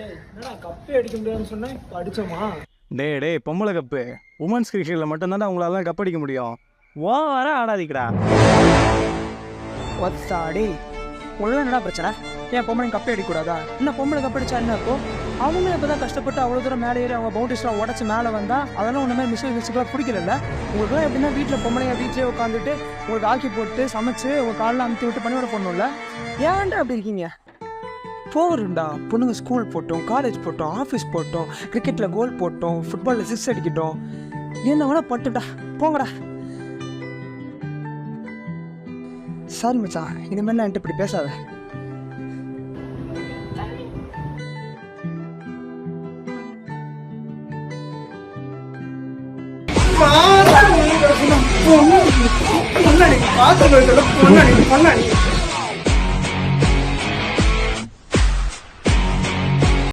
என்னடா கப்பே அடிக்க முடியாதுன்னு சொன்னேன், இப்போ அடிச்சோமா? டேய் பொம்பளை கப்பு உமன்ஸ் கிரிக்கெட்டில் மட்டும்தானே உங்களால கப் அடிக்க முடியும். வர ஆடாதீங்கடா. ஒத்தாடி உள்ள என்னடா பிரச்சனை? ஏன் பொம்பளை கப்பே அடிக்கூடாதா? இன்னும் பொம்பளை கப் அடிச்சா என்ன இருக்கும்? அவங்க இப்போ தான் கஷ்டப்பட்டு அவ்வளோ தூரம் மேலே ஏறி அவங்க பவுண்டரிஸ்லாம் உடச்சி மேலே வந்தால் அதெல்லாம் ஒன்றுமே மிஸ்ஸுக்கெலாம் பிடிக்கல. உங்களுக்குலாம் எப்படின்னா வீட்டில் பொம்பளைங்க வீட்டிலே உட்காந்துட்டு உங்களுக்கு ஆக்கி போட்டு சமைச்சு உங்கள் காலில் அமுத்தி விட்டு பண்ணிவிட போடணும்ல. ஏன்டா அப்படி இருக்கீங்க? போருண்டா, பொண்ணுங்க ஸ்கூல் போட்டோம், காலேஜ் போட்டோம், ஆஃபீஸ் போட்டோம், கிரிக்கெட்டில் கோல் போட்டோம், ஃபுட்பாலில் 6 அடிக்கிட்டோம், என்ன வேணா பட்டுடா, போங்கடா. சாரி மச்சான், இனிமேல் என்கிட்ட இப்படி பேசாத. பொண்ணாடி